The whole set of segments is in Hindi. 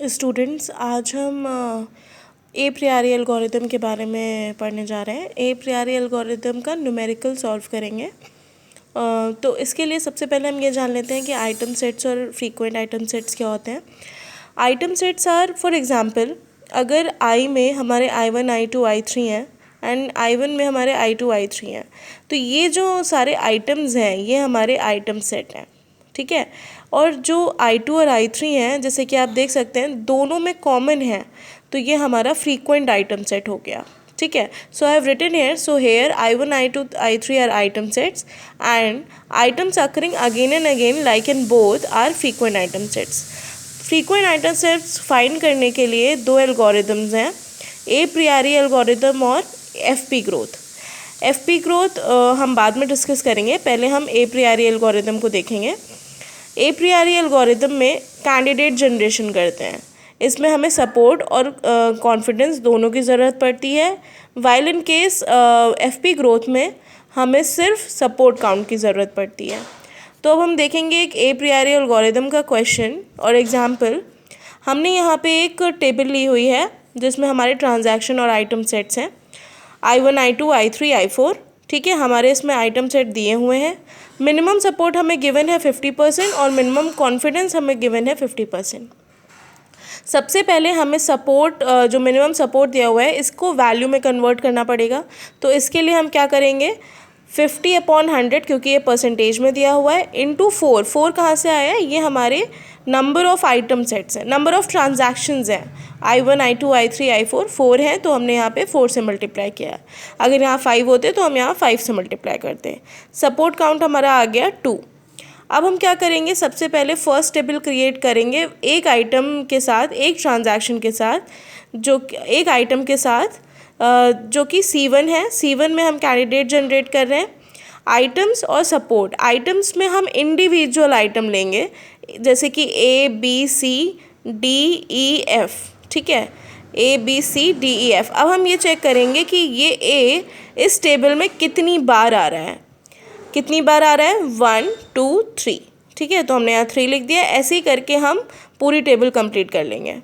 स्टूडेंट्स, आज हम ए प्रियारी एल्गोरिदम के बारे में पढ़ने जा रहे हैं। ए प्रियारी एल्गोरिदम का न्यूमेरिकल सॉल्व करेंगे। तो इसके लिए सबसे पहले हम ये जान लेते हैं कि आइटम सेट्स और फ्रीक्वेंट आइटम सेट्स क्या होते हैं। Item sets are, for example, अगर आई में हमारे I1 I2 I3 हैं एंड I1 में हमारे I2 I3 हैं, तो ये जो सारे आइटम्स हैं ये हमारे आइटम सेट हैं, ठीक है। और जो I2 और I3 हैं, जैसे कि आप देख सकते हैं दोनों में कॉमन है, तो ये हमारा फ्रीक्वेंट आइटम सेट हो गया, ठीक है। So I have written here, so here I1 I2 I3 are item sets and items occurring again and again like in both are frequent item sets. Frequent item sets find करने के लिए दो एल्गोरिदम्स हैं, ए प्रियारी एल्गोरिदम और FP ग्रोथ। FP ग्रोथ हम बाद में डिस्कस करेंगे, पहले हम ए प्रियारी एल्गोरिदम को देखेंगे। ए प्रियारी एल्गोरिदम में कैंडिडेट जनरेशन करते हैं, इसमें हमें सपोर्ट और कॉन्फिडेंस दोनों की ज़रूरत पड़ती है। While in case FP growth में हमें सिर्फ सपोर्ट काउंट की ज़रूरत पड़ती है। तो अब हम देखेंगे एक ए प्रियारी एल्गोरिदम का क्वेश्चन और एग्जांपल। हमने यहाँ पे एक टेबल ली हुई है जिसमें हमारे ट्रांजैक्शन और आइटम सेट्स हैं I1 I2 I3 I4, ठीक है। हमारे इसमें आइटम सेट दिए हुए हैं। मिनिमम सपोर्ट हमें गिवन है 50% और मिनिमम कॉन्फिडेंस हमें गिवन है 50%। सबसे पहले हमें सपोर्ट, जो मिनिमम सपोर्ट दिया हुआ है, इसको वैल्यू में कन्वर्ट करना पड़ेगा। तो इसके लिए हम क्या करेंगे, 50/100, क्योंकि ये परसेंटेज में दिया हुआ है, इंटू 4। 4 कहाँ से आया है, ये हमारे नंबर ऑफ़ आइटम सेट्स हैं, नंबर ऑफ़ ट्रांजैक्शंस हैं। I1 I2 I3 I4 4 है, तो हमने यहाँ पे 4 से मल्टीप्लाई किया। अगर यहाँ 5 होते तो हम यहाँ 5 से मल्टीप्लाई करते। सपोर्ट काउंट हमारा आ गया 2। अब हम क्या करेंगे, सबसे पहले फर्स्ट टेबल क्रिएट करेंगे एक आइटम के साथ, एक ट्रांजैक्शन के साथ, जो एक आइटम के साथ जो कि C1 है। C1 में हम कैंडिडेट जनरेट कर रहे हैं। आइटम्स और सपोर्ट, आइटम्स में हम इंडिविजुअल आइटम लेंगे, जैसे कि A B C D E F, ठीक है, A B C D E F। अब हम ये चेक करेंगे कि ये A इस टेबल में कितनी बार आ रहा है, कितनी बार आ रहा है, 1 2 3, ठीक है। तो हमने यहाँ 3 लिख दिया। ऐसे ही करके हम पूरी टेबल कंप्लीट कर लेंगे।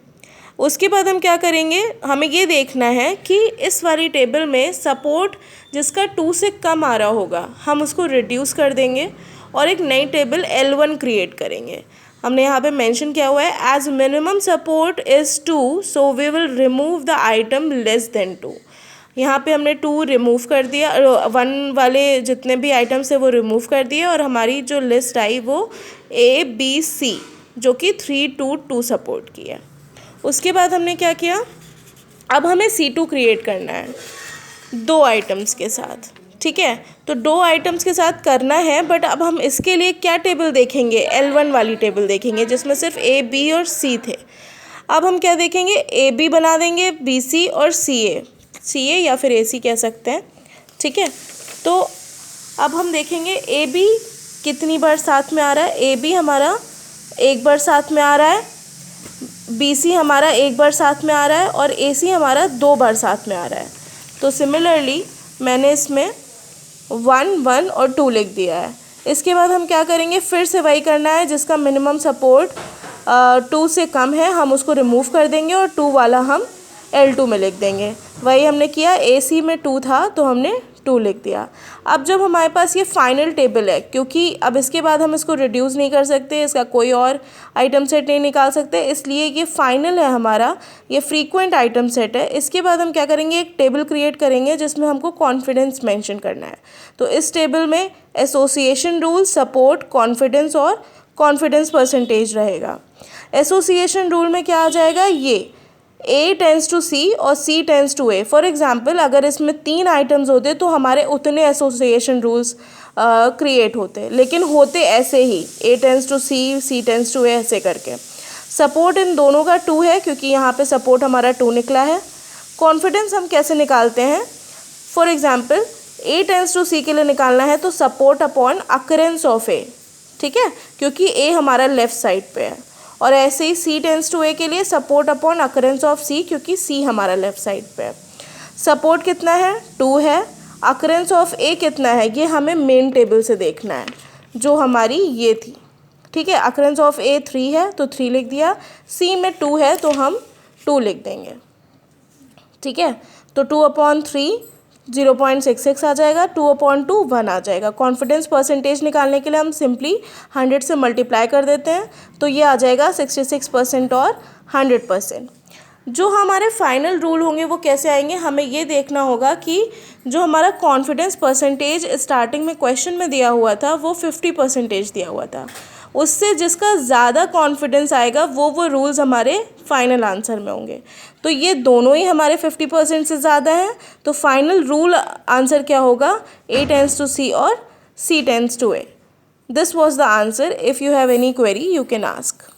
उसके बाद हम क्या करेंगे, हमें ये देखना है कि इस वाली टेबल में सपोर्ट जिसका 2 से कम आ रहा होगा, हम उसको रिड्यूस कर देंगे और एक नई टेबल L1 क्रिएट करेंगे। हमने यहाँ पे मेंशन किया हुआ है, as minimum support is 2, so we will remove the item less than 2। यहाँ पे हमने 2 रिमूव कर दिया, 1 वाले जितने भी आइटम्स है वो रिमूव कर दिए, और हमारी जो लिस्ट आई वो A B C, जो कि 3 2 2 सपोर्ट की है। उसके बाद हमने क्या किया, अब हमें C2 क्रिएट करना है 2 आइटम्स के साथ, ठीक है। तो 2 आइटम्स के साथ करना है, बट अब हम इसके लिए क्या टेबल देखेंगे, L1 वाली टेबल देखेंगे जिसमें सिर्फ A B और C थे। अब हम क्या देखेंगे, AB बना देंगे, BC और CA या फिर AC कह सकते हैं, ठीक है। तो अब हम देखेंगे AB कितनी बार साथ में आ रहा है। AB हमारा एक बार साथ में आ रहा है, BC हमारा एक बार साथ में आ रहा है, और AC हमारा 2 बार साथ में आ रहा है। तो सिमिलरली मैंने इसमें 1 1 और 2 लिख दिया है। इसके बाद हम क्या करेंगे, फिर से वही करना है, जिसका मिनिमम सपोर्ट 2 से कम है हम उसको रिमूव कर देंगे और 2 वाला हम L2 में लिख देंगे। वही हमने किया, AC में 2 था तो हमने 2 लिख दिया। अब जब हमारे पास ये फाइनल टेबल है, क्योंकि अब इसके बाद हम इसको रिड्यूस नहीं कर सकते, इसका कोई और आइटम सेट नहीं निकाल सकते, इसलिए ये फाइनल है हमारा, ये फ्रीक्वेंट आइटम सेट है। इसके बाद हम क्या करेंगे, एक टेबल क्रिएट करेंगे जिसमें हमको कॉन्फिडेंस मेंशन करना है। तो इस टेबल में एसोसिएशन रूल, सपोर्ट, कॉन्फिडेंस और कॉन्फिडेंस परसेंटेज रहेगा। एसोसिएशन रूल में क्या आ जाएगा, ये A टेंस टू C और C tends to A। For example, अगर इसमें 3 आइटम्स होते तो हमारे उतने एसोसिएशन रूल्स क्रिएट होते, लेकिन होते ऐसे ही, A tends to C, C tends to A, ऐसे करके। सपोर्ट इन दोनों का 2 है, क्योंकि यहाँ पे सपोर्ट हमारा 2 निकला है। कॉन्फिडेंस हम कैसे निकालते हैं, for example A tends to C के लिए निकालना है तो support upon occurrence of A, ठीक है, क्योंकि A हमारा लेफ्ट साइड पे है। और ऐसे ही C टेंस टू A के लिए support upon occurrence of C, क्योंकि C हमारा लेफ्ट साइड पे है। सपोर्ट कितना है, 2 है। अकरेंस ऑफ A कितना है, ये हमें मेन टेबल से देखना है, जो हमारी ये थी। ठीक है। अकरेंस ऑफ ए 3 है तो 3 लिख दिया, सी में 2 है तो हम 2 लिख देंगे, ठीक है। तो 2/3 0.66 आ जाएगा, 2/2 1 आ जाएगा। कॉन्फिडेंस परसेंटेज निकालने के लिए हम सिंपली 100 से मल्टीप्लाई कर देते हैं, तो ये आ जाएगा 66% और 100%। जो हमारे फाइनल रूल होंगे वो कैसे आएंगे, हमें ये देखना होगा कि जो हमारा कॉन्फिडेंस परसेंटेज स्टार्टिंग में क्वेश्चन में दिया हुआ था वो 50% दिया हुआ था, उससे जिसका ज़्यादा कॉन्फिडेंस आएगा वो रूल्स हमारे फाइनल आंसर में होंगे। तो ये दोनों ही हमारे 50% से ज़्यादा हैं, तो फाइनल रूल आंसर क्या होगा, A टेंड्स टू C और C tends to A। This was the answer. If you have any query you can ask.